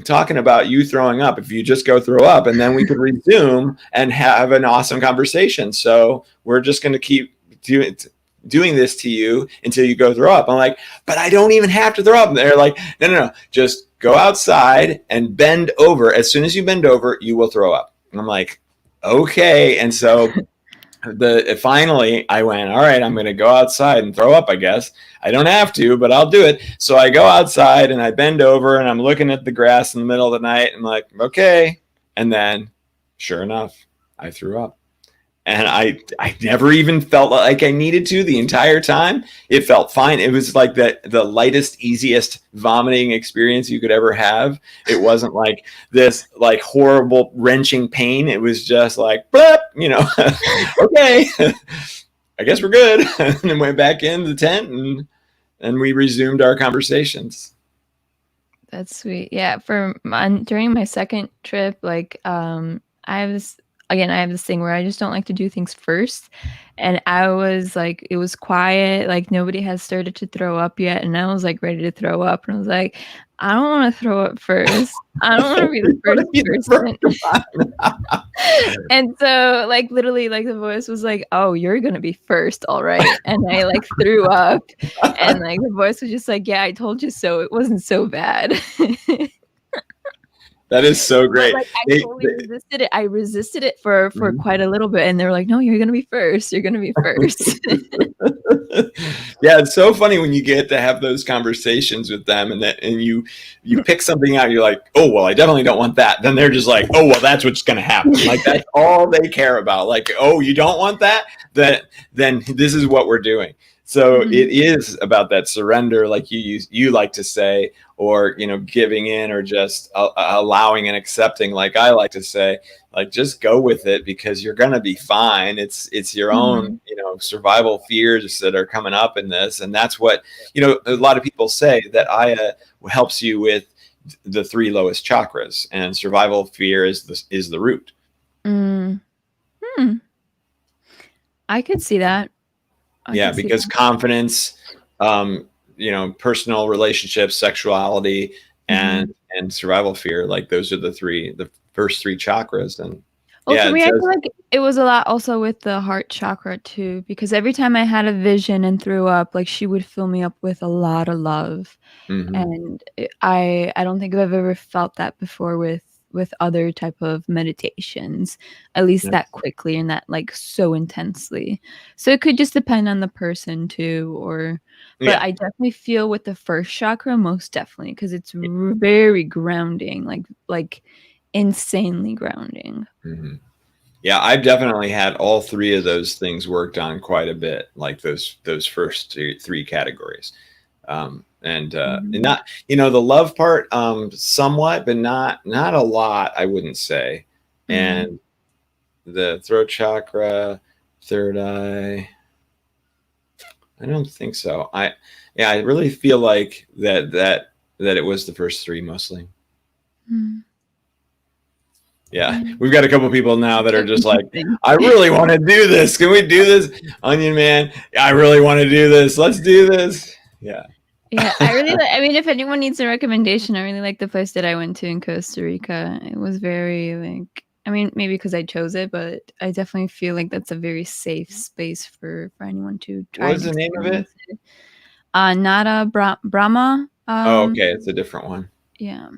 talking about you throwing up if you just go throw up, and then we could resume and have an awesome conversation. So we're just going to keep doing this to you until you go throw up. I'm like, but I don't even have to throw up. And they're like, no, no, no, just go outside and bend over. As soon as you bend over, you will throw up. And I'm like, okay. And so finally I went, all right, I'm going to go outside and throw up, I guess. I don't have to, but I'll do it. So I go outside and I bend over and I'm looking at the grass in the middle of the night and I'm like, okay. And then sure enough, I threw up. And I never even felt like I needed to the entire time. It felt fine. It was like the lightest, easiest vomiting experience you could ever have. It wasn't like this like horrible wrenching pain. It was just like, blip, okay, I guess we're good. And then went back in the tent and we resumed our conversations. That's sweet. Yeah, during my second trip, like, I have this again, I have this thing where I just don't like to do things first, and I was like, it was quiet, like nobody has started to throw up yet, and I was like ready to throw up, and I was like, I don't want to throw up first. I don't want to be the first person. And so, like, literally, like, the voice was like, "Oh, you're gonna be first, all right." And I like threw up, and like the voice was just like, "Yeah, I told you so. It wasn't so bad." That is so But, great. like, I totally resisted it. I resisted it for quite a little bit, and they were like, "No, you're gonna be first. You're gonna be first." Yeah, it's so funny when you get to have those conversations with them, and you pick something out. You're like, oh well, I definitely don't want that. Then they're just like, oh well, that's what's going to happen. Like, that's all they care about. Like, oh, you don't want that? Then this is what we're doing. So it Mhm. is about that surrender, like you like to say, or giving in, or just allowing and accepting, like I like to say. Like, just go with it, because you're gonna be fine. It's your own Mhm. survival fears that are coming up in this, and that's what a lot of people say, that Aya helps you with the three lowest chakras, and survival fear is the root. Mm. Hmm. I could see that. I Yeah, could see because that. confidence, personal relationships, sexuality, Mhm. and survival fear, like, those are the first three chakras. And Well, yeah, for it me, I feel says. like it was a lot also with the heart chakra too, because every time I had a vision and threw up, like, she would fill me up with a lot of love. Mhm. And I don't think I've ever felt that before with other type of meditations, at least Yeah. that quickly and that like so intensely. So it could just depend on the person too, or but Yeah. I definitely feel with the first chakra most definitely because it's very grounding, like insanely grounding. Mhm. Yeah, I've definitely had all three of those things worked on quite a bit, like those first three categories. And Mhm. not, the love part, somewhat, but not a lot, I wouldn't say. Mhm. And the throat chakra, third eye, I don't think so. Yeah, I really feel like that it was the first three mostly. Mhm. Yeah, Yeah. we've got a couple people now that are So just like, interesting. I really want to do this. Can we do this, Onion Man? I really want to do this. Let's do this. Yeah. Yeah, I really like, I mean, if anyone needs a recommendation, I really like the place that I went to in Costa Rica. It was very like, I mean, maybe because I chose it, but I definitely feel like that's a very safe space for anyone to try What was and the name of it? experience it. Nada Brahma, Oh, okay, it's a different one. yeah,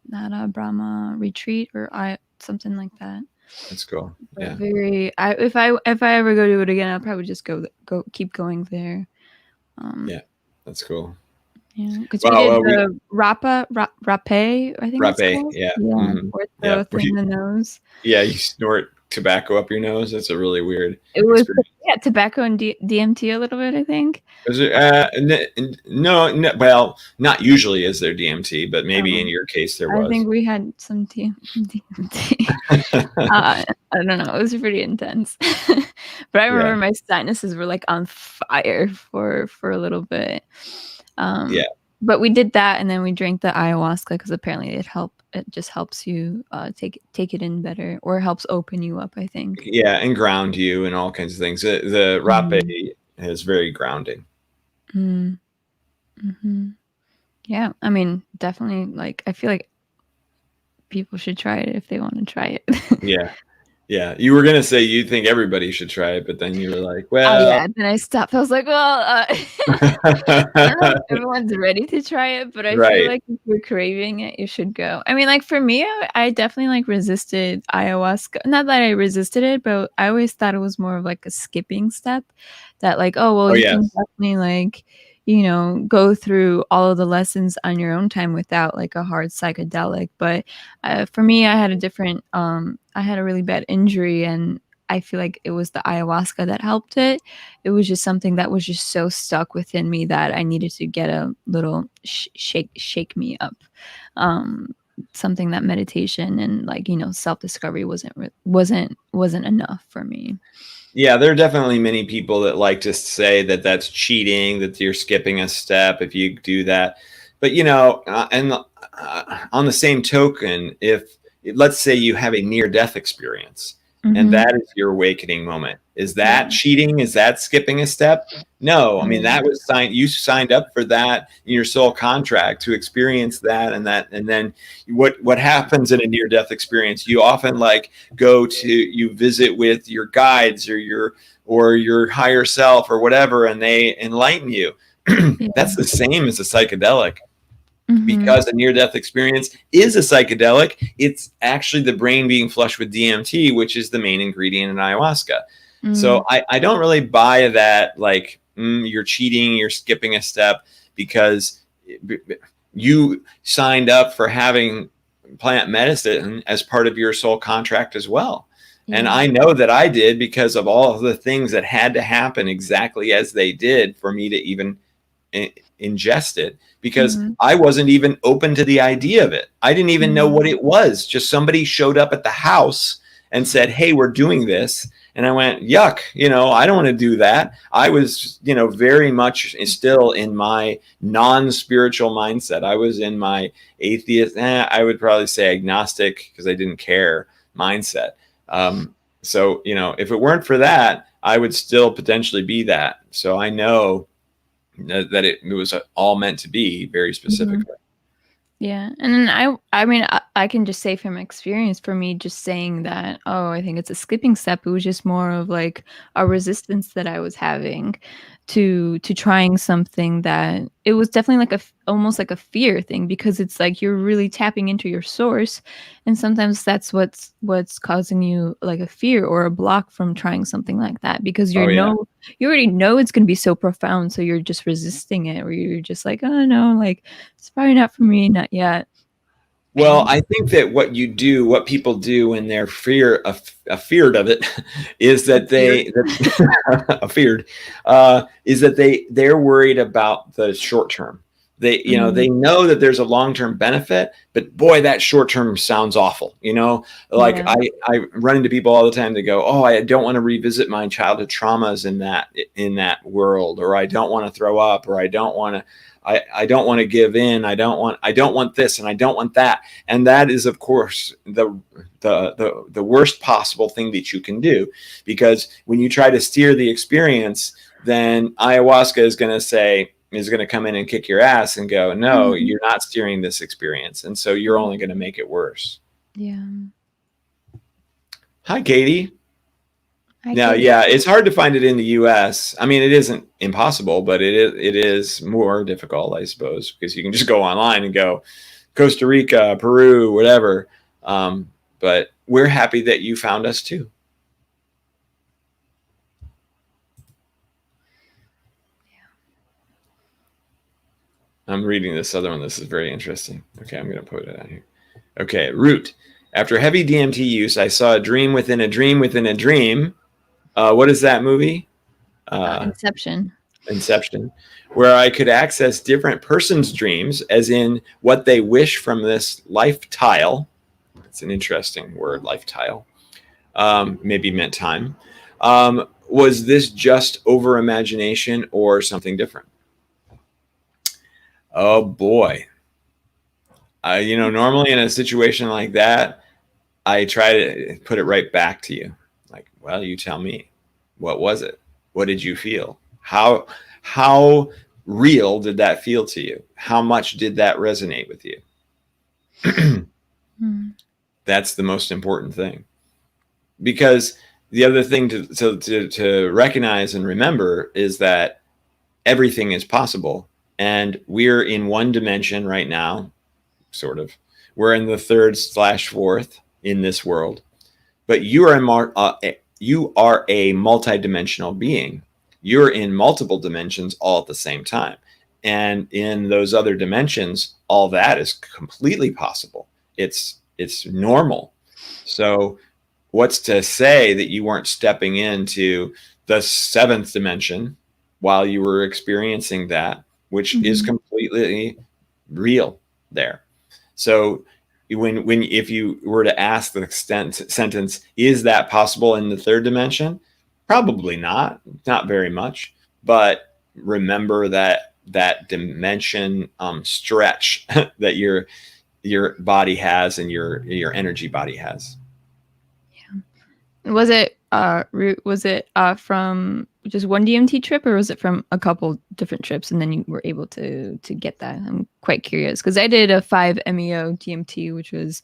Nada Brahma Retreat or I something like that. That's cool. But Yeah. very, if I ever go to it again, I'll probably just go keep going there. Um, Yeah. That's cool. Yeah, because we did Well, we the rapé, I think it's Rapé. called. Yeah. Yeah, Hmm. with Yeah. the thing in the nose. Yeah. You snort tobacco up your nose. That's a really weird It was, experience. yeah, tobacco and DMT a little bit, I think. Is it, no, no, well, not usually is there DMT, but maybe in your case there I was. think we had some DMT. I don't know, it was pretty intense. But I Yeah. remember my sinuses were, like, on fire for a little bit. Um, Yeah. but we did that, and then we drank the ayahuasca because apparently it just helps you, take it in better or helps open you up, I think. Yeah. And ground you and all kinds of things. The Rapé Mhm. is very grounding. Mm, mhm. Yeah, I mean, definitely, like, I feel like people should try it if they wanna try it. Yeah. Yeah. You were going to say you think everybody should try it, but then you were like, Oh, well, yeah, then I stopped. I was like, "Well, I don't know if everyone's ready to try it, but I feel right. like if you're craving it, you should go." I mean, like, for me, I definitely, like, resisted ayahuasca. Not that I resisted it, but I always thought it was more of, like, a skipping step that, like, "Oh, well, Oh, you can yes. definitely, like, go through all of the lessons on your own time without, like, a hard psychedelic." But, for me, I had a really bad injury, and I feel like it was the ayahuasca that helped it. It was just something that was just so stuck within me that I needed to get a little shake me up. Um, Something that meditation and like, self-discovery wasn't enough for me. Yeah, there are definitely many people that like to say that that's cheating, that you're skipping a step if you do that. But and on the same token, if let's say you have a near death experience and Mhm. that is your awakening moment, is Yeah. that cheating? Is that skipping a step? No, I mean Yeah. that was signed. You signed up for that in your soul contract to experience that, and then what happens in a near death experience? You often like you visit with your guides or your higher self or whatever, and they enlighten you. Yeah. That's the same as a psychedelic, Mhm. because a near death experience is a psychedelic. It's actually the brain being flushed with DMT, which is the main ingredient in ayahuasca. So Mm. I don't really buy that, like, you're cheating, you're skipping a step, because you signed up for having plant medicine as part of your soul contract as well. And Yeah. I know that I did, because of all of the things that had to happen exactly as they did for me to even ingest it, because Mhm. I wasn't even open to the idea of it. I didn't even know what Mhm. it was. Just somebody showed up at the house and said, "Hey, we're doing this." And I went, "Yuck, I don't want to do that." I was, very much still in my non-spiritual mindset. I was in my atheist, I would probably say agnostic, because I didn't care mindset. So, if it weren't for that, I would still potentially be that. So I know that it was all meant to be very Mhm. specifically. Yeah, and then I mean, I can just say from experience, for me, just saying that, "Oh, I think it's a skipping step," it was just more of, like, a resistance that I was having to trying something that it was definitely like almost like a fear thing, because it's like you're really tapping into your source, and sometimes that's what's causing you like a fear or a block from trying something like that, because Oh yeah. you already know it's going to be so profound, so you're just resisting it, or you're just like, oh no, like it's probably not for me, not yet. Well, I think that what people do when they're afeared of it, is that afeared, is that they're worried about the short term. They know that there's a long term benefit, but boy, that short term sounds awful. Like Yeah. I run into people all the time that go, "Oh, I don't want to revisit my childhood traumas in that world," or "I don't want to throw up," or I don't want to give in. I don't want this, and I don't want that. And that is, of course, the worst possible thing that you can do, because when you try to steer the experience, then ayahuasca is going to come in and kick your ass and go, no, Mhm. you're not steering this experience, and so you're only going to make it worse. Yeah. Hi, Katie. Hi, Now, Katie. yeah, it's hard to find it in the U.S. I mean, it isn't impossible, but it is more difficult, I suppose, because you can just go online and go Costa Rica, Peru, whatever. But we're happy that you found us too. I'm reading this other one. This is very interesting. Okay, I'm going to put it out here. Okay, Root. After heavy DMT use, I saw a dream within a dream within a dream. What is that movie? Inception. Inception, where I could access different persons' dreams, as in what they wish from this life tile. It's an interesting word, life tile. Maybe meant time. Was this just over imagination or something different? Oh boy. Normally in a situation like that, I try to put it right back to you. Like, well, you tell me. What was it? What did you feel? How real did that feel to you? How much did that resonate with you? That's the most important thing. Because the other thing to recognize and remember is that everything is possible. And we're in one dimension right now, sort of. We're in the third/fourth in this world. But you are a multidimensional being. You're in multiple dimensions all at the same time. And in those other dimensions, all that is completely possible. It's normal. So what's to say that you weren't stepping into the seventh dimension while you were experiencing that, which is completely real there? So if you were to ask the sentence, is that possible in the third dimension? Probably not very much. But remember that dimension stretch that your body has and your energy body has. Was it from just one DMT trip, or was it from a couple different trips, and then you were able to get that? I'm quite curious, because I did a 5-MeO DMT, which was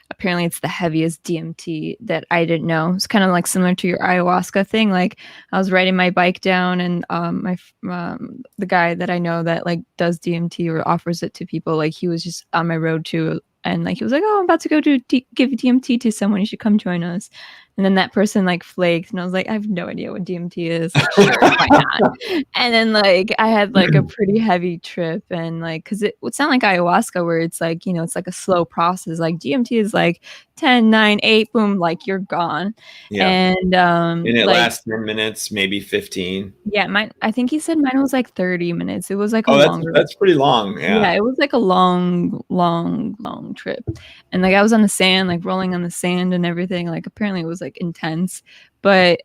apparently it's the heaviest DMT that I didn't know. It's kind of like similar to your ayahuasca thing. Like I was riding my bike down, and the guy that I know that like does DMT or offers it to people, like he was just on my road too, and like he was like, "Oh, I'm about to go give DMT to someone. You should come join us." And then that person like flaked, and I was like, I have no idea what DMT is. Like, sure, why not? And then like I had like a pretty heavy trip, and like because it's not like ayahuasca where it's like, it's like a slow process. Like DMT is like 10, 9, 8, boom, like you're gone. Yeah. And And it like lasts 10 minutes, maybe 15. yeah, I think he said mine was like 30 minutes. It was like a Oh, that's longer. that's pretty long. Yeah, Yeah. it was like a long, long, long trip. And like I was on the sand, like rolling on the sand and everything. Like apparently it was like intense. But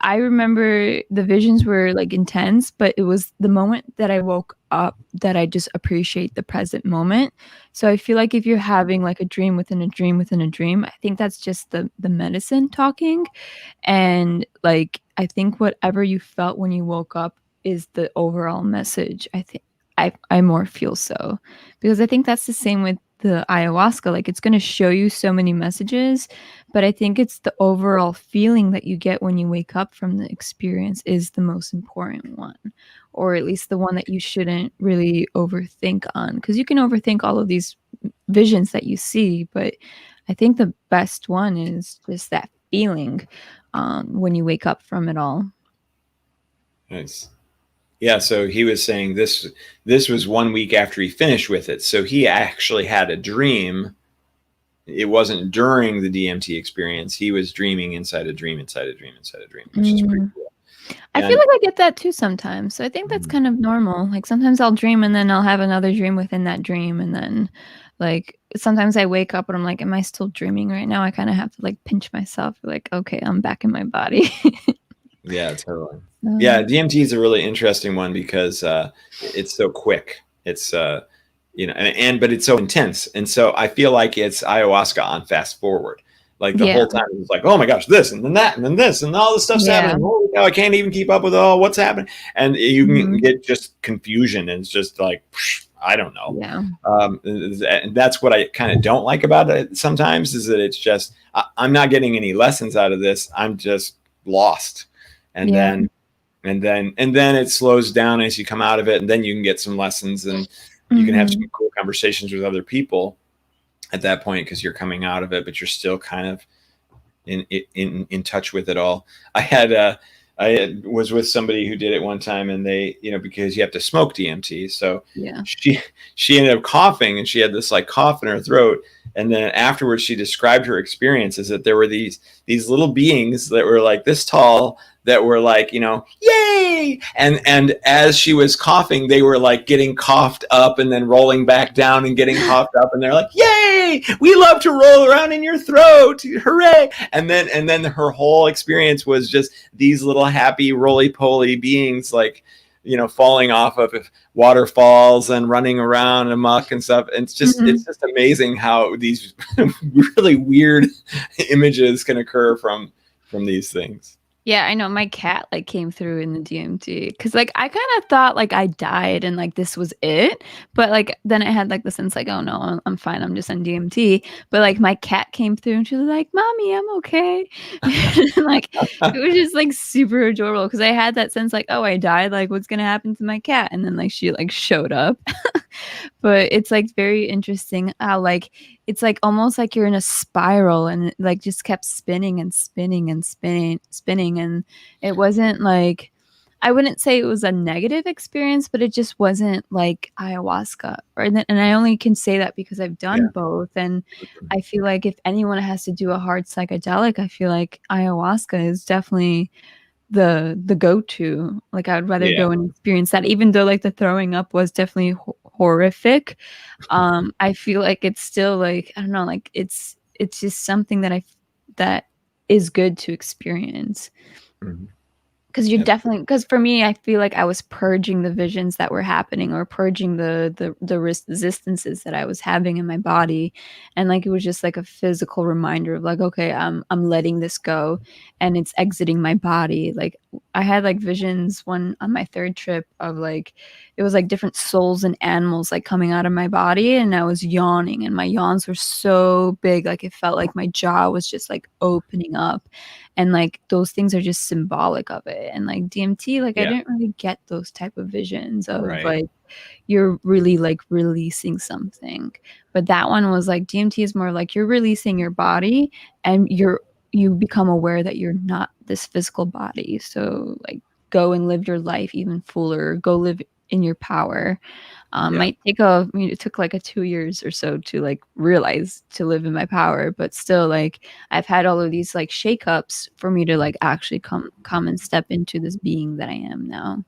I remember the visions were like intense, but it was the moment that I woke up that I just appreciate the present moment. So I feel like if you're having like a dream within a dream within a dream, I think that's just the medicine talking. And like I think whatever you felt when you woke up is the overall message. I think I more feel so, because I think that's the same with the ayahuasca, like it's going to show you so many messages, but I think it's the overall feeling that you get when you wake up from the experience is the most important one, or at least the one that you shouldn't really overthink on, because you can overthink all of these visions that you see, but I think the best one is just that feeling when you wake up from it all. Nice. Yeah, so he was saying this was 1 week after he finished with it. So he actually had a dream. It wasn't during the DMT experience. He was dreaming inside a dream, inside a dream, inside a dream, which is pretty cool. I feel like I get that too sometimes. So I think that's kind of normal. Like sometimes I'll dream and then I'll have another dream within that dream. And then like sometimes I wake up and I'm like, am I still dreaming right now? I kind of have to like pinch myself. Like, okay, I'm back in my body. Yeah, totally. Yeah, DMT is a really interesting one because it's so quick. It's but it's so intense, and so I feel like it's ayahuasca on fast forward. Like the whole time it's like, oh my gosh, this and then that and then this and all this stuff's happening. Holy cow, I can't even keep up with what's happening, and you can get just confusion, and it's just like I don't know. Yeah. And that's what I kind of don't like about it sometimes is that it's just I'm not getting any lessons out of this. I'm just lost, and then it slows down as you come out of it, and then you can get some lessons, and you can have some cool conversations with other people at that point because you're coming out of it, but you're still kind of in touch with it all. I was with somebody who did it one time, and they, because you have to smoke DMT, so she ended up coughing, and she had this like cough in her throat, and then afterwards she described her experiences that there were these little beings that were like this tall that were like, yay! And as she was coughing, they were like getting coughed up and then rolling back down and getting coughed up, and they're like, yay! We love to roll around in your throat, hooray! And then her whole experience was just these little happy roly-poly beings, like, falling off of waterfalls and running around amok and stuff. And it's just amazing how these really weird images can occur from these things. Yeah, I know. My cat like came through in the DMT because like I kind of thought like I died and like this was it, but like then I had like the sense like, oh no, I'm fine, I'm just on DMT. But like my cat came through and she was like, "Mommy, I'm okay." Like it was just like super adorable because I had that sense like, oh, I died. Like what's gonna happen to my cat? And then like she like showed up. But it's like very interesting how like it's like almost like you're in a spiral and it like just kept spinning and spinning and spinning, and it wasn't like, I wouldn't say it was a negative experience, but it just wasn't like ayahuasca. And I only can say that because I've done both, and I feel like if anyone has to do a hard psychedelic, I feel like ayahuasca is definitely the go-to. Like I would rather go and experience that, even though like the throwing up was definitely horrific. I feel like it's still like, I don't know, like it's just something that is good to experience. Because you're definitely, because for me, I feel like I was purging the visions that were happening, or purging the resistances that I was having in my body, and like it was just like a physical reminder of like, okay, I'm letting this go, and it's exiting my body. Like I had like visions one on my third trip of like, it was like different souls and animals like coming out of my body, and I was yawning, and my yawns were so big, like it felt like my jaw was just like opening up. And like those things are just symbolic of it. And like DMT, like I didn't really get those type of visions of like you're really like releasing something. But that one was like, DMT is more like you're releasing your body, and you become aware that you're not this physical body. So like go and live your life even fuller, go live in your power. Might take it took like 2 years or so to like realize to live in my power, but still like I've had all of these like shakeups for me to like actually come and step into this being that I am now.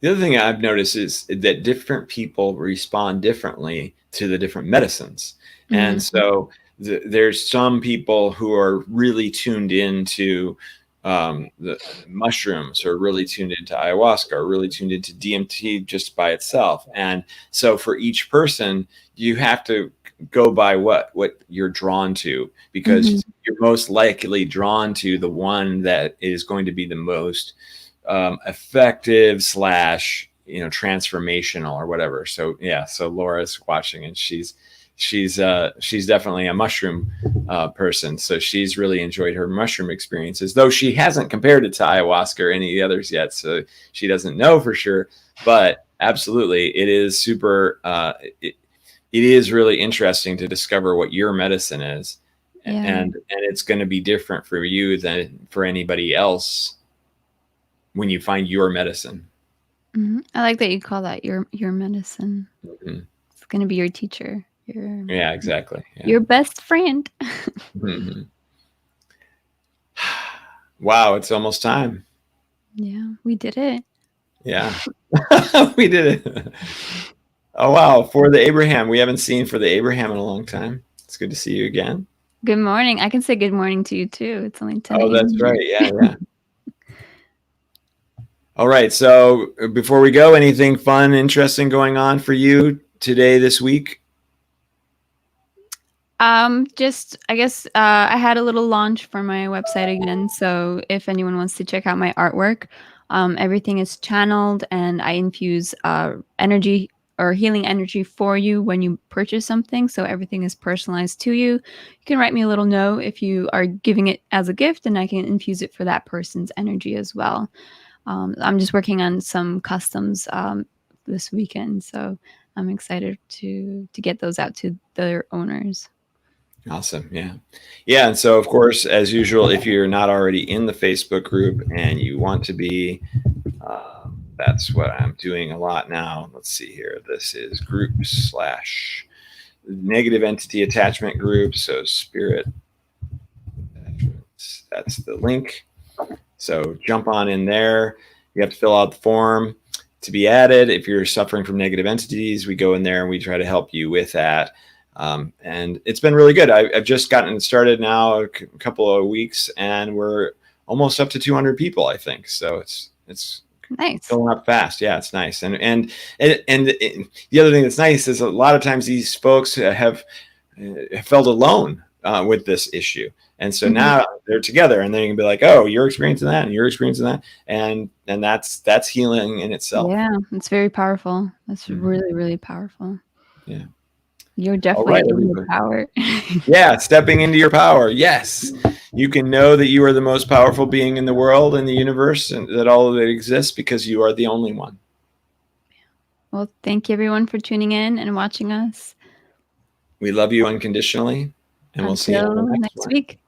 The other thing I've noticed is that different people respond differently to the different medicines. And so there's some people who are really tuned into the mushrooms, or really tuned into ayahuasca, or really tuned into DMT just by itself. And so for each person, you have to go by what you're drawn to, because you're most likely drawn to the one that is going to be the most effective / transformational or whatever. So so Laura's watching, and she's she's definitely a mushroom person, so she's really enjoyed her mushroom experiences, though she hasn't compared it to ayahuasca or any of the others yet, so she doesn't know for sure. But absolutely, it is super. It is really interesting to discover what your medicine is, Yeah. and it's going to be different for you than for anybody else when you find your medicine. I like that you call that your medicine. Mm-hmm. It's going to be your teacher. Yeah, exactly. Yeah. Your best friend. Mm-hmm. Wow, it's almost time. Yeah, we did it. Yeah, we did it. Oh, wow. For the Abraham. We haven't seen For the Abraham in a long time. It's good to see you again. Good morning. I can say good morning to you too. It's only 10 Oh, a.m. that's right. Yeah, yeah. All right. So before we go, anything fun, interesting going on for you today, this week? Just I guess I had a little launch for my website again. So if anyone wants to check out my artwork, everything is channeled and I infuse energy or healing energy for you when you purchase something. So everything is personalized to you. You can write me a little note if you are giving it as a gift, and I can infuse it for that person's energy as well. I'm just working on some customs this weekend, so I'm excited to get those out to their owners. Awesome. Yeah. Yeah. And so, of course, as usual, if you're not already in the Facebook group and you want to be, that's what I'm doing a lot now. Let's see here. This is group/negative entity attachment group. So, spirit, that's the link. So, jump on in there. You have to fill out the form to be added. If you're suffering from negative entities, we go in there and we try to help you with that. And it's been really good. I've just gotten started now a couple of weeks, and we're almost up to 200 people, I think. So it's Nice. filling up fast. Yeah, it's nice. And the other thing that's nice is a lot of times these folks have felt alone with this issue, and so now they're together, and then you can be like, oh, you're experiencing that, and you're experiencing that, and that's healing in itself. Yeah, it's very powerful. That's really, really powerful. Yeah. You're All definitely right, in your everybody. power. Yeah, stepping into your power. Yes. You can know that you are the most powerful being in the world and the universe, and that all of it exists because you are the only one. Well, thank you everyone for tuning in and watching us. We love you unconditionally, and we'll see you on the Until next next one. week.